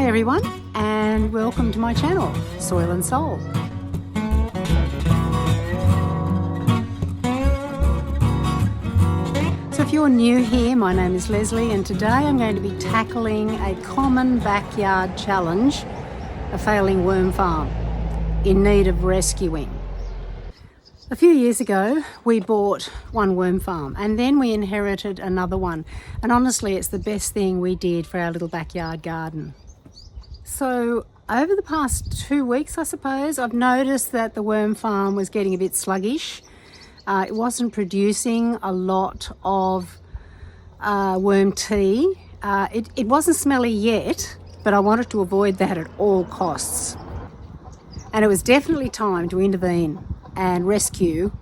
Hi everyone, and welcome to my channel, Soil and Soul. So if you're new here, my name is Leslie, and today I'm going to be tackling a common backyard challenge, a failing worm farm in need of rescuing. A few years ago, we bought one worm farm and then we inherited another one. And honestly, it's the best thing we did for our little backyard garden. So over the past 2 weeks, I suppose, I've noticed that the worm farm was getting a bit sluggish. It wasn't producing a lot of worm tea. It wasn't smelly yet, but I wanted to avoid that at all costs. And it was definitely time to intervene and rescue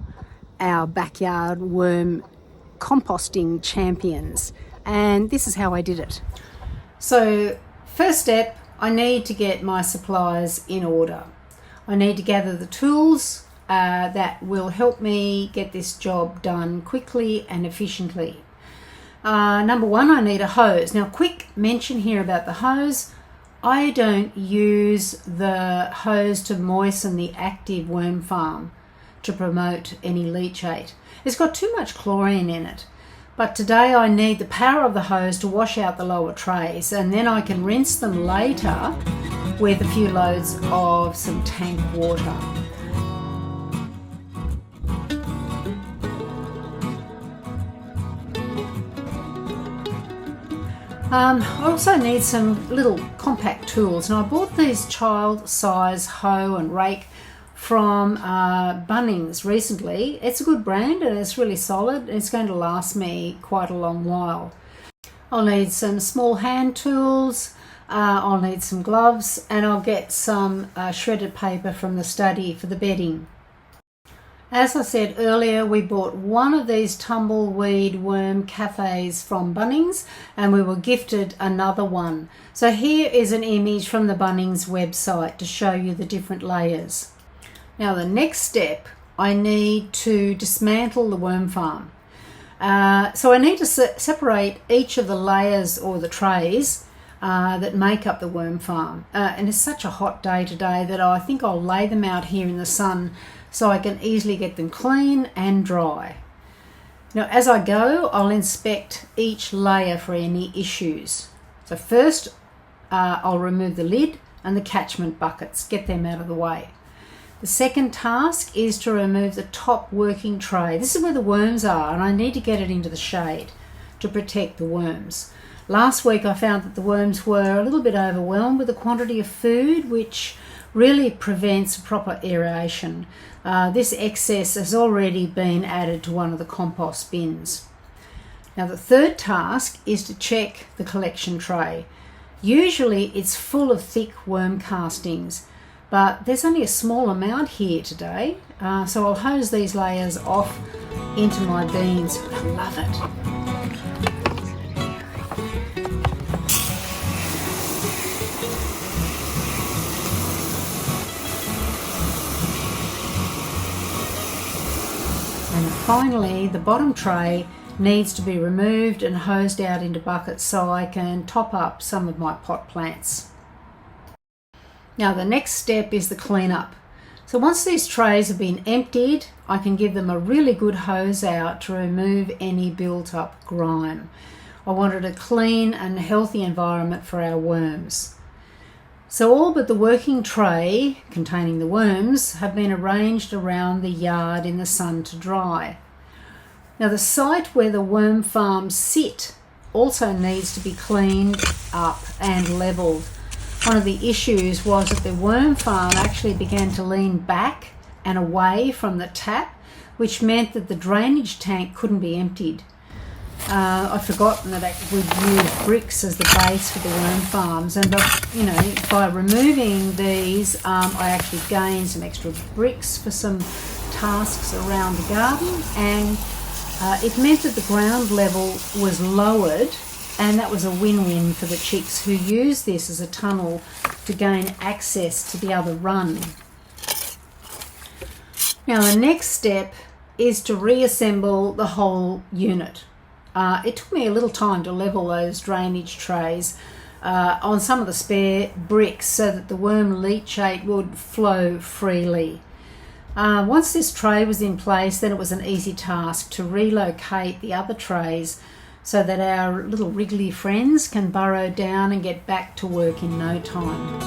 our backyard worm composting champions. And this is how I did it. So first step, I need to get my supplies in order. I need to gather the tools that will help me get this job done quickly and efficiently. Number one, I need a hose. Now, quick mention here about the hose. I don't use the hose to moisten the active worm farm to promote any leachate. It's got too much chlorine in it. But today I need the power of the hose to wash out the lower trays, and then I can rinse them later with a few loads of some tank water. I also need some little compact tools, and I bought these child size hoe and rake from Bunnings recently. It's a good brand and it's really solid. It's going to last me quite a long while. I'll need some small hand tools, I'll need some gloves, and I'll get some shredded paper from the study for the bedding. As I said earlier, we bought one of these tumbleweed worm cafes from Bunnings and we were gifted another one. So here is an image from the Bunnings website to show you the different layers. Now the next step, I need to dismantle the worm farm. So I need to separate each of the layers or the trays that make up the worm farm. And it's such a hot day today that I think I'll lay them out here in the sun so I can easily get them clean and dry. Now as I go, I'll inspect each layer for any issues. So first, I'll remove the lid and the catchment buckets, get them out of the way. The second task is to remove the top working tray. This is where the worms are, and I need to get it into the shade to protect the worms. Last week I found that the worms were a little bit overwhelmed with the quantity of food, which really prevents proper aeration. This excess has already been added to one of the compost bins. Now the third task is to check the collection tray. Usually it's full of thick worm castings, but there's only a small amount here today, so I'll hose these layers off into my beans. I love it. And finally, the bottom tray needs to be removed and hosed out into buckets so I can top up some of my pot plants. Now the next step is the cleanup. So once these trays have been emptied, I can give them a really good hose out to remove any built up grime. I wanted a clean and healthy environment for our worms. So all but the working tray containing the worms have been arranged around the yard in the sun to dry. Now the site where the worm farms sit also needs to be cleaned up and levelled. One of the issues was that the worm farm actually began to lean back and away from the tap, which meant that the drainage tank couldn't be emptied. I'd forgotten that we'd use bricks as the base for the worm farms, and by removing these, I actually gained some extra bricks for some tasks around the garden, and it meant that the ground level was lowered. And that was a win-win for the chicks who use this as a tunnel to gain access to the other run. Now the next step is to reassemble the whole unit. It took me a little time to level those drainage trays. on some of the spare bricks so that the worm leachate would flow freely. Once this tray was in place, then it was an easy task to relocate the other trays so that our little wriggly friends can burrow down and get back to work in no time.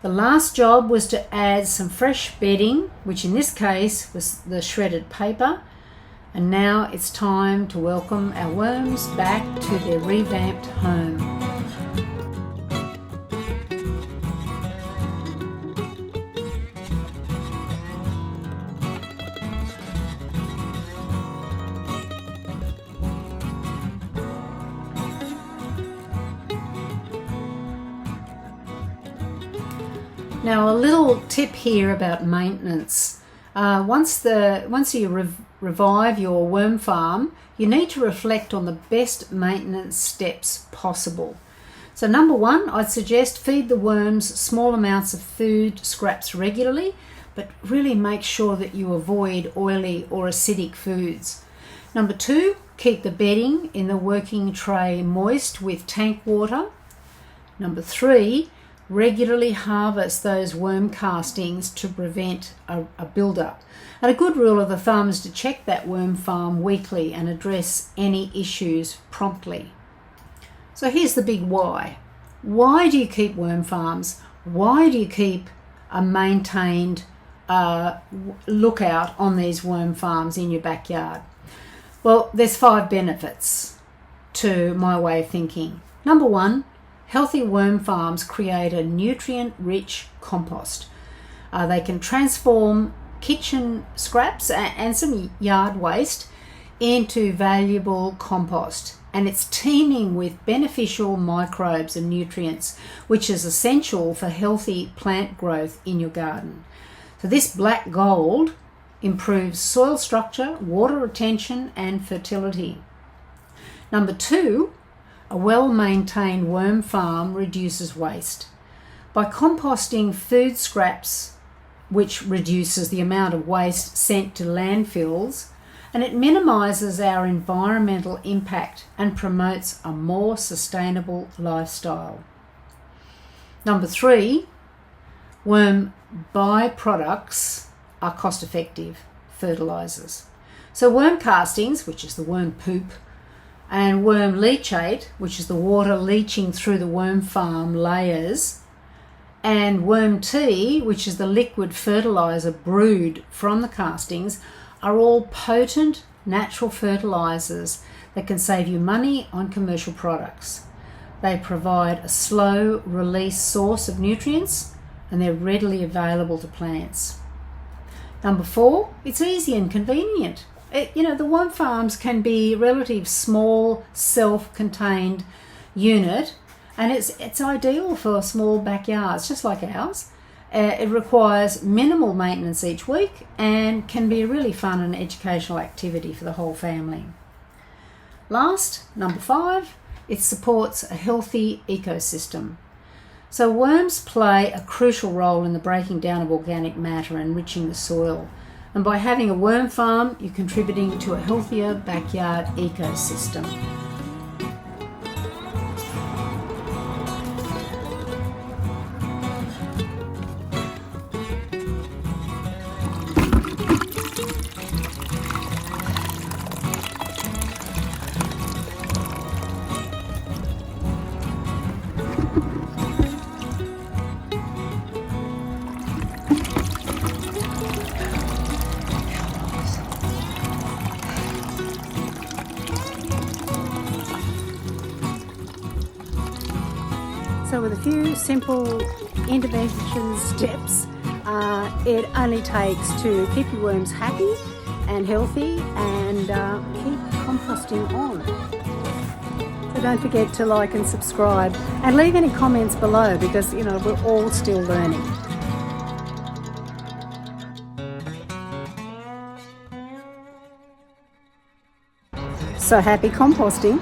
The last job was to add some fresh bedding, which in this case was the shredded paper, and now it's time to welcome our worms back to their revamped home. Now, a little tip here about maintenance. Once you revive your worm farm, you need to reflect on the best maintenance steps possible. So number one, I'd suggest feed the worms small amounts of food scraps regularly, but really make sure that you avoid oily or acidic foods. Number two, keep the bedding in the working tray moist with tank water. Number three, regularly harvest those worm castings to prevent a build-up. And a good rule of the thumb is to check that worm farm weekly and address any issues promptly. So here's the big why. Why do you keep worm farms? Why do you keep a maintained lookout on these worm farms in your backyard? Well, there's 5 benefits to my way of thinking. Number one, healthy worm farms create a nutrient-rich compost. They can transform kitchen scraps and some yard waste into valuable compost, and it's teeming with beneficial microbes and nutrients, which is essential for healthy plant growth in your garden. So this black gold improves soil structure, water retention, and fertility. Number two, a well-maintained worm farm reduces waste. By composting food scraps, which reduces the amount of waste sent to landfills, and it minimises our environmental impact and promotes a more sustainable lifestyle. Number three, worm byproducts are cost-effective fertilisers. So worm castings, which is the worm poop, and worm leachate, which is the water leaching through the worm farm layers, and worm tea, which is the liquid fertiliser brewed from the castings, are all potent natural fertilisers that can save you money on commercial products. They provide a slow release source of nutrients, and they're readily available to plants. Number four, it's easy and convenient. The worm farms can be a relative small, self-contained unit, and it's ideal for small backyards, just like ours. It requires minimal maintenance each week and can be a really fun and educational activity for the whole family. Last, number five, it supports a healthy ecosystem. So worms play a crucial role in the breaking down of organic matter and enriching the soil. And by having a worm farm, you're contributing to a healthier backyard ecosystem. So with a few simple intervention steps, it only takes to keep your worms happy and healthy and keep composting on. So don't forget to like and subscribe and leave any comments below, because you know we're all still learning. So happy composting.